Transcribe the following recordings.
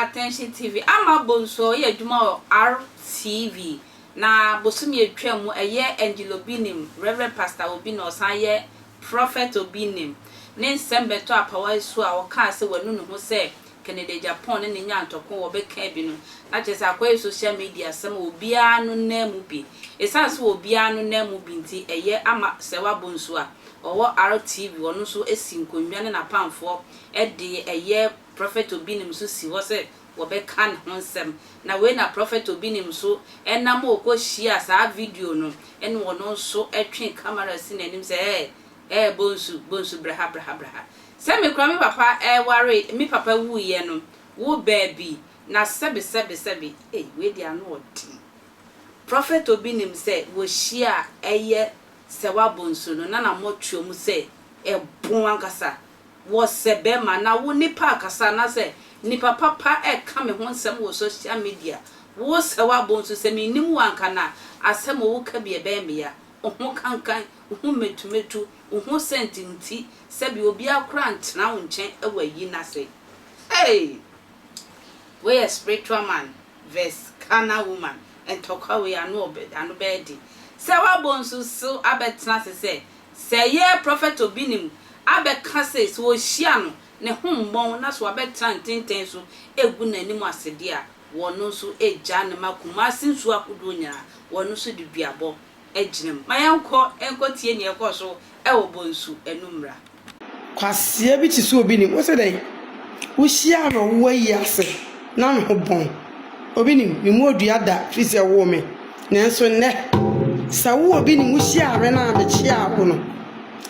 Attention TV. Ama Bonsu ye adwuma RTV. Na bosom ye twam eye Bishop Obinim, Reverend Pastor Obinim osan ye Prophet Obinim. Ne nsembeto apawa su a woka se wanu no ho se Canada Japan ne nya ntoko wo be ka bi no. Na chese akoye social media sem obia no na mu bi. Esanse obia no na mu bi nti eye ama Serwaa Bonsu a owo RTV wono so esinkonwa ne na pamfo de eye Prophet Obinim so si wo se wo be kan honsem na we na Prophet Obinim so enam okohia sa video no ene wono so etwe camera si nanim se Bonsu braha se me kura me papa ware me papa wu ye no wo baby na sebe we dia no odi Prophet Obinim se wo hia eye Serwaa Bonsu no na motwe mu se bon ankasa wo sebe ma na wo nipa akasa na se nipa papa ka me ho nsem wo social media wo Serwaa Bonsu se me nim wanka na asem wo ka bi ebe me ya oho kankan oho metumetu oho sentinti se bi obi akra ntena wo nchen ewayi na se we a spiritual man versus carnal woman and talk how we are no bedi Serwaa Bonsu so abetna se ye Prophet Obinim abeka se wo hia no ne hombon na so abetna ntenten so egu nanim asede a wono so eja ne makuma sinsu akodo nya wono so diduabo ejinem mayanko tie ne ekọ so wo Bonsu enumra kwasia bi ti so Obinim wo se dai wo hia no wo yi ase na me hobon Obinim me mu odua da fisi wo me nenso ne sa wo Obinim wo hia are na me chia wo no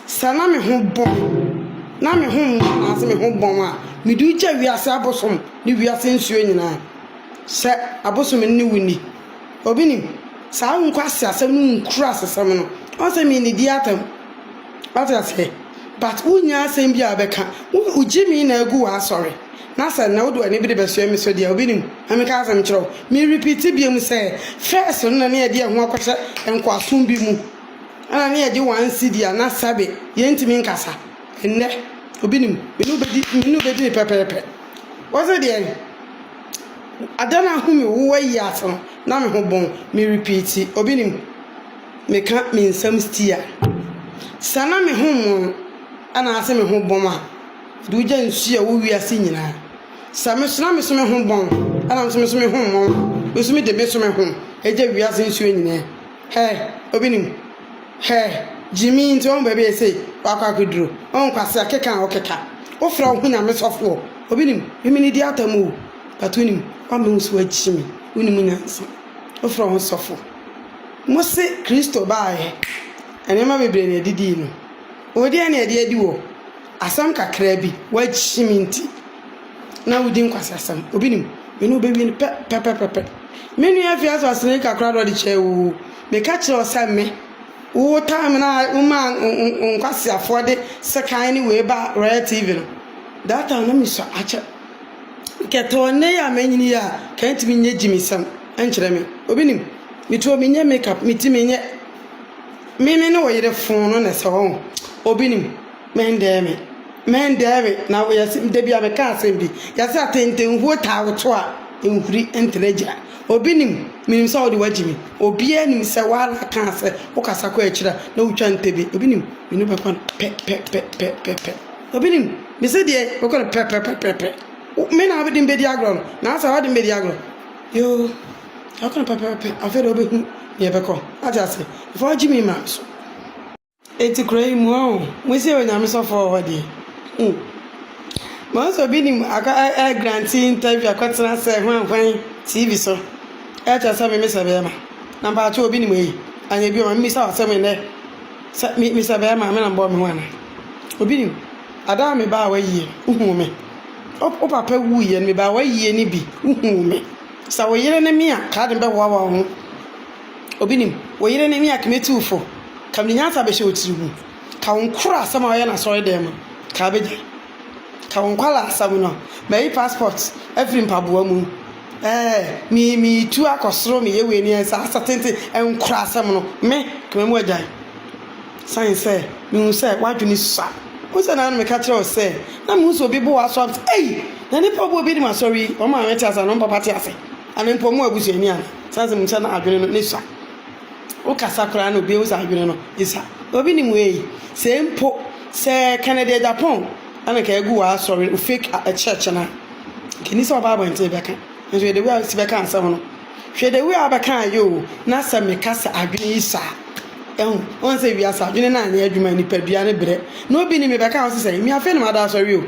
sa na me hobon na me hom ase me hobon a me du gya wiase abosom ni wiase nsuo nyina se abosom ni wuni Obinim sa wo kwase asem no nkura asem no o se me ni di atam ata se but unya asem bi abeka ujimi na egu wa sorry na sa na wo do ani bi de beso mi so dia Obinim ameka asem kiro me repeat bi mu say first no na e de ho akwase enkwasum bi mu ana na e de wan sidia na sabe yentimi nkasa enne Obinim minu bedi pepepe wo se de adana hu mi wo yi aso na me ho bon me repeat Obinim me ka me nsam stia sana me ho ana ase me ho bon a du gya nsu a wo wiase nyina sa me sona me so me ho bon ana me so me ho mo me so me de me so me ho eja wiase nsu nyina Obinim Jimmy nti on baby say wakwa kuduro on kwase akeka okeka wo fra ho nya me sofo Obinim me ni di atamu batunim kwa me nsu achimi unim nyansa wo fra ho sofo mo se Kristo baaye enema bebre na didi no odi ana edi edi wo asam kakra bi wa chimi nti na wudi nkwase asam Obinim me no bebi ni pe me nu afia so asene kakra do di chewu me ka che osame wo time na uma nkwase afode sekan ni we ba RTV no that time na me so acha keto ne ya manyini ya kanti mi nye jimisam enkyere me Obinim me to me nye makeup me ti me nye me no yere fon no na se ho Obinim mendeme na we yasi de bia me ka asem bi yasi atenten hu ta woto a enhuri entreja Obinim minim sa odi wagimi obia nim se wala ka se wo kasa ko akira na wutwa ntebi Obinim minu be kon pe Obinim me se de wo kon pe me na be dim be di agro na sa wa dim be di agro yo akon pe afere obehu ye be ko aja se fo agimi ma so eti krai mu o we se we nyame so for hodi Bonsu Obinim aka granting interview akwatena se hwan TV so echa sa me sebe ma na ba cho Obinim yi anya bi o me sa asem ne me sebe ma me na mbo me hwana Obinim ada me ba wa yi uhu me o papa wu ye me ba wa yi ni bi uhu me sa wo yire ne me a ka de be wa ho Obinim wo yire ne me a kmetufo kam ni nyasa be she otirihu ka wonkura asem a ye na sorry dem ka beja ka wonkwala asem no me passport every mpaboa mu mi tu akosoro me ye we ni ensa asatente enkura asem no me kememu agyan science me hu say wadwini sa o se na me ka kire o say na me hu so bi bo aso na nipa bo bi di ma sorry o ma weta asa no papa te ase ane mpo mu abusuani ana sanse mu na adwene no ne sa o kasa kra na obi usa adwene no isa obi ni mu eyi se mpo se Canada Japan ana ka egu wa sorry o fake a church na kini so baba nte beka nso de we si beka ansa no hwe de we abeka ayo na sa me kasa adwene isa on se wi asa adwene na anya adwuma ni padua ne bre no obi ni me beka on se mi afa ni ma da sorry o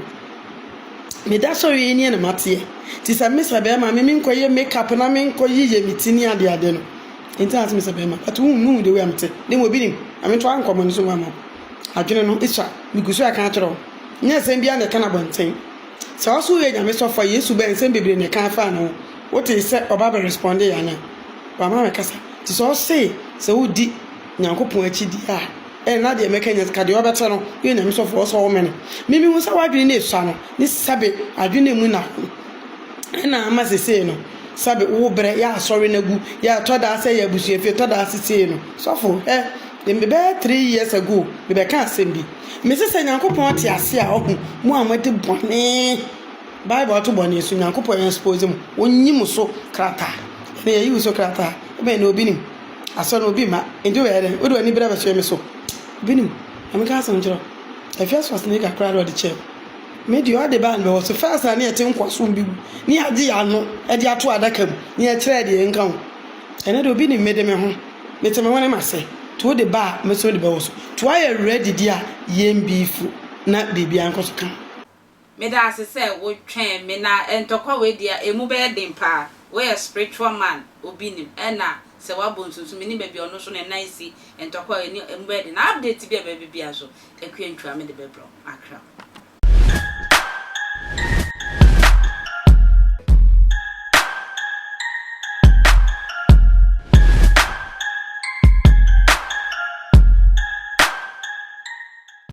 me da sorry ni na mate ti sa me sa be ma me nkoye makeup na me nkoye ye mitini ade ade no enti as me sa be ma but nu de we amte de mo bi ni ame to an komo ni so ma adwene no isa mi guso aka atro nya sem bia na kana bonten sa oso ye nya me so fa Yesu ben sem bebre ne kan fa no what is say oba be respond ya na wa ma me kasa ti so say se wodi nyankopon achi di a na de meka nya ka de obeta no ye nya me so fa so wo me no mimi hu sa wadwene na esu no ni sabe adwene mu na ama sese no sabe wo bre ya asori na gu ya toda ase ya busuefe toda ase no so fo dem be 3 years ago me be kan sembi me sese nyankopon te ase a ohu mu amade bone bible to bone su nyankopon expose mu onyim so krata na yi so krata be na obinim aso na obi ma enti we ere o do ani bra ba so me so obinim ameka aso njiro efes was ne ka krado de che me di o de ban be so first na e te nkwaso mbi ni ade ya no e de ato adaka mu ni e kire de nkan ene de obinim me de me ho me te me wona ma se to the bar me so the boss to I ready dia yem beef na baby anko so kan me da se wo twen me na entokwa we dia emu be den pa we a spiritual man Obinim na Serwaa Bonsu so me ni baby ono so na nice entokwa emu be den na update bi baby bia so ekwe ntwa me de bebro akra